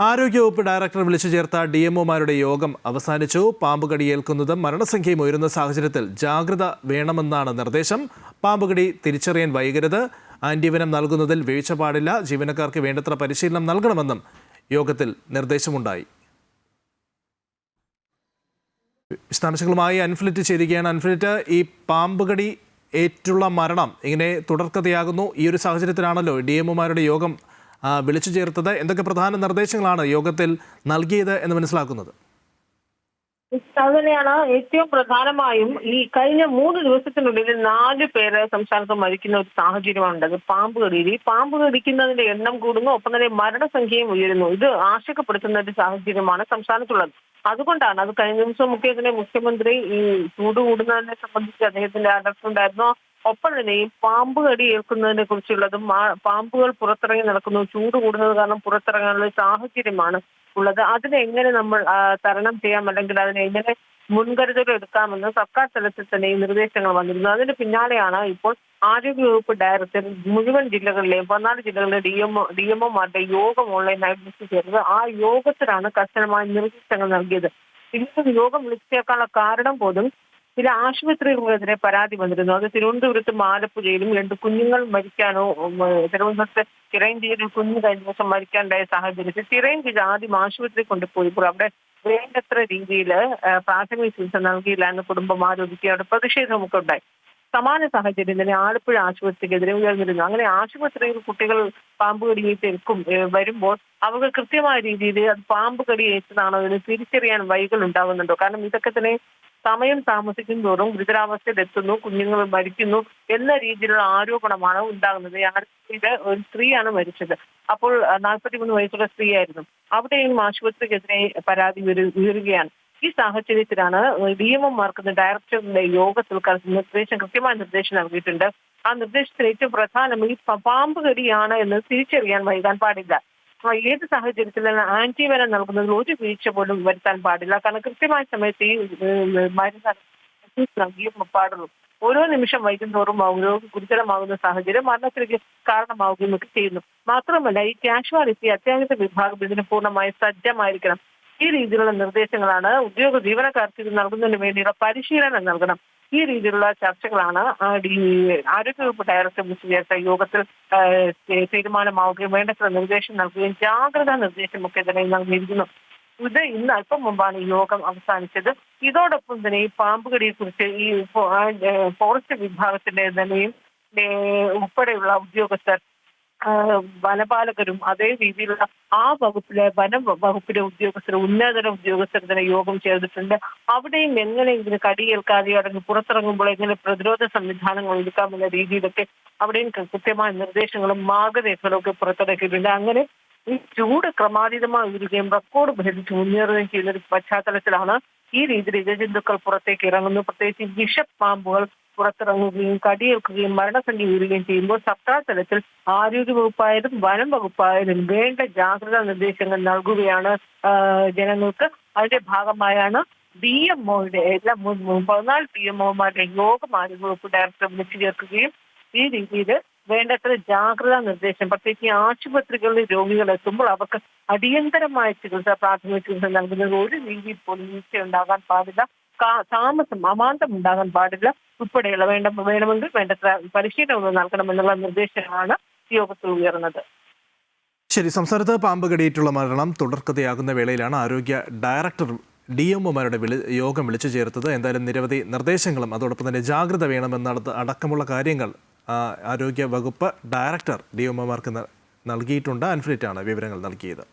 ആരോഗ്യവകുപ്പ് ഡയറക്ടർ വിളിച്ചു ചേർത്ത DMOമാരുടെ യോഗം അവസാനിച്ചു. പാമ്പ് കടിയേൽക്കുന്നതും മരണസംഖ്യയും ഉയരുന്ന സാഹചര്യത്തിൽ ജാഗ്രത വേണമെന്നാണ് നിർദ്ദേശം. പാമ്പ് കടി തിരിച്ചറിയാൻ വൈകരുത്, ആന്റിവനം നൽകുന്നതിൽ വീഴ്ച പാടില്ല, ജീവനക്കാർക്ക് വേണ്ടത്ര പരിശീലനം നൽകണമെന്നും യോഗത്തിൽ നിർദ്ദേശമുണ്ടായി. വിശദാംശങ്ങളുമായി അൻഫ്ലിറ്റ് ചേരുകയാണ്. അൻഫ്ലിറ്റ്, ഈ പാമ്പ് കടി ഏറ്റുള്ള മരണം ഇങ്ങനെ തുടർക്കഥയാകുന്നു. ഈ ഒരു സാഹചര്യത്തിലാണല്ലോ DMOമാരുടെ യോഗം വിളിച്ചു ചേർത്തത്. എന്തൊക്കെ പ്രധാന നിർദ്ദേശങ്ങളാണ് യോഗത്തിൽ നൽകിയത് എന്ന് മനസ്സിലാക്കുന്നത്? അങ്ങനെയാണ് ഏറ്റവും പ്രധാനമായും ഈ കഴിഞ്ഞ 3 ദിവസത്തിനുള്ളിൽ 4 പേര് സംസ്ഥാനത്ത് മരിക്കുന്ന ഒരു സാഹചര്യമാണുണ്ടത്. പാമ്പ് കടിയിൽ ഈ പാമ്പ് കടിക്കുന്നതിന്റെ എണ്ണം കൂടുന്നു, ഒപ്പം തന്നെ മരണസംഖ്യയും ഉയരുന്നു. ഇത് ആശങ്കപ്പെടുത്തുന്ന ഒരു സാഹചര്യമാണ് സംസ്ഥാനത്തുള്ളത്. അതുകൊണ്ടാണ് അത് കഴിഞ്ഞ ദിവസം മുഖ്യമന്ത്രി ഈ ചൂട് കൂടുന്നതിനെ സംബന്ധിച്ച് അദ്ദേഹത്തിന്റെ അലർട്ടുണ്ടായിരുന്നു. ഒപ്പം തന്നെ ഈ പാമ്പ് കടി ഏൽക്കുന്നതിനെ കുറിച്ചുള്ളതും പാമ്പുകൾ പുറത്തിറങ്ങി നടക്കുന്നു, ചൂട് കൂടുന്നത് കാരണം പുറത്തിറങ്ങാനുള്ള സാഹചര്യമാണ് ഉള്ളത്. അതിനെങ്ങനെ നമ്മൾ തരണം ചെയ്യാം, അല്ലെങ്കിൽ അതിനെ എങ്ങനെ മുൻകരുതൽ എടുക്കാമെന്ന് സർക്കാർ തലത്തിൽ തന്നെ ഈ നിർദ്ദേശങ്ങൾ വന്നിരുന്നു. അതിന് പിന്നാലെയാണ് ഇപ്പോൾ ആരോഗ്യവകുപ്പ് ഡയറക്ടർ മുഴുവൻ ജില്ലകളിലെയും 14 ജില്ലകളിലെ DMOമാരുടെ യോഗം ഓൺലൈനായി വിളിച്ചു ചേർന്നത്. ആ യോഗത്തിലാണ് കർശനമായ നിർദ്ദേശങ്ങൾ നൽകിയത്. ഇന്നത്തെ യോഗം വിളിച്ചു ചേർക്കാനുള്ള കാരണം പോലും ചില ആശുപത്രികൾക്കെതിരെ പരാതി വന്നിരുന്നു. അത് തിരുവനന്തപുരത്തും ആലപ്പുഴയിലും 2 കുഞ്ഞുങ്ങൾ മരിക്കാനോ, തിരുവനന്തപുരത്ത് ചിറയൻകീഴിൽ കുഞ്ഞ് കഴിഞ്ഞ ദിവസം മരിക്കാനുണ്ടായ സാഹചര്യത്തിൽ ചിറയൻകീഴ് ആദ്യം ആശുപത്രി കൊണ്ടുപോയപ്പോൾ അവിടെ വേണ്ടത്ര രീതിയിൽ പ്രാഥമിക ചികിത്സ നൽകിയില്ല എന്ന് കുടുംബം ആരോപിക്കുക, അവിടെ പ്രതിഷേധമൊക്കെ ഉണ്ടായി. സമാന സാഹചര്യം തന്നെ ആലപ്പുഴ ആശുപത്രിക്കെതിരെ ഉയർന്നിരുന്നു. അങ്ങനെ ആശുപത്രിയിൽ കുട്ടികൾ പാമ്പ് കടിയേറ്റേൽക്കും വരുമ്പോൾ അവർക്ക് കൃത്യമായ രീതിയിൽ അത് പാമ്പ് കടിയേറ്റതാണോ എന്ന് തിരിച്ചറിയാൻ വൈകൽ ഉണ്ടാകുന്നുണ്ടോ? കാരണം ഇതൊക്കെ തന്നെ സമയം താമസിക്കും തോറും ഗുരുതരാവസ്ഥയിലെത്തുന്നു, കുഞ്ഞുങ്ങൾ മരിക്കുന്നു എന്ന രീതിയിലുള്ള ആരോപണമാണ് ഉണ്ടാകുന്നത്. ആലപ്പുഴയിലെ ഒരു സ്ത്രീയാണ് മരിച്ചത്. അപ്പോൾ 43 വയസ്സുള്ള സ്ത്രീയായിരുന്നു. അവിടെയും ആശുപത്രിക്കെതിരെ പരാതി ഉയരുകയാണ്. ഈ സാഹചര്യത്തിലാണ് DMOമാർക്ക് ഡയറക്ടറുടെ യോഗത്തിൽ കൃത്യമായ നിർദ്ദേശം നൽകിയിട്ടുണ്ട്. ആ നിർദ്ദേശത്തിൽ ഏറ്റവും പ്രധാനം ഈ പാമ്പ് കടിയാണ് എന്ന് തിരിച്ചറിയാൻ വൈകാൻ പാടില്ല. ഏത് സാഹചര്യത്തിലാണ് ആന്റിവനം നൽകുന്നതിൽ ഒരു വീഴ്ച പോലും വരുത്താൻ പാടില്ല. കാരണം കൃത്യമായ സമയത്ത് ഈ മരുന്ന് നൽകിയേ പാടുള്ളൂ. ഓരോ നിമിഷം വൈകുന്തോറും രോഗി ഗുരുതരമാകുന്ന സാഹചര്യം മരണത്തിലേക്ക് കാരണമാവുകയും ഒക്കെ ചെയ്യുന്നു. മാത്രമല്ല ഈ കാഷ്വാലിറ്റി അത്യാഹിത വിഭാഗം ഇതിന് പൂർണ്ണമായി സജ്ജമായിരിക്കണം. ഈ രീതിയിലുള്ള നിർദ്ദേശങ്ങളാണ് ജീവനക്കാർക്ക് ഇത് നൽകുന്നതിന് വേണ്ടിയുള്ള പരിശീലനം നൽകണം. ഈ രീതിയിലുള്ള ചർച്ചകളാണ് ആരോഗ്യവകുപ്പ് ഡയറക്ടർ വിളിച്ചു ചേർത്ത യോഗത്തിൽ തീരുമാനമാവുകയും വേണ്ടത്ര നിർദ്ദേശം നൽകുകയും ജാഗ്രതാ നിർദ്ദേശമൊക്കെ തന്നെ നൽകിയിരിക്കുന്നു. ഇത് ഇന്ന് അല്പം മുമ്പാണ് ഈ യോഗം അവസാനിച്ചത്. ഇതോടൊപ്പം തന്നെ ഈ പാമ്പ് കടിയെ കുറിച്ച് ഈ ഫോറസ്റ്റ് വിഭാഗത്തിന്റെ തന്നെയും ഉൾപ്പെടെയുള്ള ഉദ്യോഗസ്ഥർ, വനപാലകരും അതേ രീതിയിലുള്ള ആ വകുപ്പിലെ വകുപ്പിലെ ഉദ്യോഗസ്ഥർ, ഉന്നതതല ഉദ്യോഗസ്ഥർ തന്നെ യോഗം ചേർന്നിട്ടുണ്ട്. അവിടെയും എങ്ങനെ ഇതിന് കടിയേൽക്കാതെ അല്ലെങ്കിൽ പുറത്തിറങ്ങുമ്പോൾ എങ്ങനെ പ്രതിരോധ സംവിധാനങ്ങൾ ഒരുക്കാമെന്ന രീതിയിലൊക്കെ അവിടെയും കൃത്യമായ നിർദ്ദേശങ്ങളും മാർഗരേഖകളും ഒക്കെ പുറത്തിറക്കിയിട്ടുണ്ട്. അങ്ങനെ ഈ ചൂട് ക്രമാതീതമായി ഉയരുകയും റെക്കോർഡ് ഭേദിച്ച് മുന്നേറുകയും ചെയ്യുന്ന ഒരു പശ്ചാത്തലത്തിലാണ് ഈ രീതിയിൽ ഇഴജന്തുക്കൾ പുറത്തേക്ക് ഇറങ്ങുന്നു. പ്രത്യേകിച്ച് വിഷപ്പാമ്പുകൾ പുറത്തിറങ്ങുകയും കടിയേൽക്കുകയും മരണസംഖ്യ ഉയരുകയും ചെയ്യുമ്പോൾ സർക്കാർ തലത്തിൽ ആരോഗ്യവകുപ്പായാലും വനം വകുപ്പായാലും വേണ്ട ജാഗ്രതാ നിർദ്ദേശങ്ങൾ നൽകുകയാണ് ജനങ്ങൾക്ക്. അതിന്റെ ഭാഗമായാണ് DMOയുടെ എല്ലാ 14 DMOമാരുടെ യോഗം ആരോഗ്യവകുപ്പ് ഡയറക്ടർ വിളിച്ചു ചേർക്കുകയും ഈ രീതിയിൽ വേണ്ടത്ര ജാഗ്രതാ നിർദ്ദേശം, പ്രത്യേകിച്ച് ആശുപത്രികളിൽ രോഗികൾ എത്തുമ്പോൾ അവർക്ക് അടിയന്തരമായ ചികിത്സ, പ്രാഥമിക ചികിത്സ നൽകുന്നത് ഒരു രീതിയിൽ പോലും വീഴ്ച ഉണ്ടാകാൻ പാടില്ല, താമസം അമാന്തം ഉണ്ടാകാൻ പാടില്ല ഉൾപ്പെടെയുള്ള വേണമെങ്കിൽ വേണ്ടത്ര പരിശീലനം നൽകണമെന്നുള്ള നിർദ്ദേശമാണ് യോഗത്തിൽ ഉയർന്നത്. ശരി, സംസ്ഥാനത്ത് പാമ്പ് കടിയേറ്റുള്ള മരണം തുടർക്കഥയാകുന്ന വേളയിലാണ് ആരോഗ്യ ഡയറക്ടർ DMOമാരുടെ യോഗം വിളിച്ചു ചേർത്തത്. എന്തായാലും നിരവധി നിർദ്ദേശങ്ങളും അതോടൊപ്പം തന്നെ ജാഗ്രത വേണമെന്നത് അടക്കമുള്ള കാര്യങ്ങൾ ആരോഗ്യ വകുപ്പ് ഡയറക്ടർ DMOമാർക്ക് നൽകിയിട്ടുണ്ട്. അൻഫ്ലിറ്റാണ് വിവരങ്ങൾ നൽകിയത്.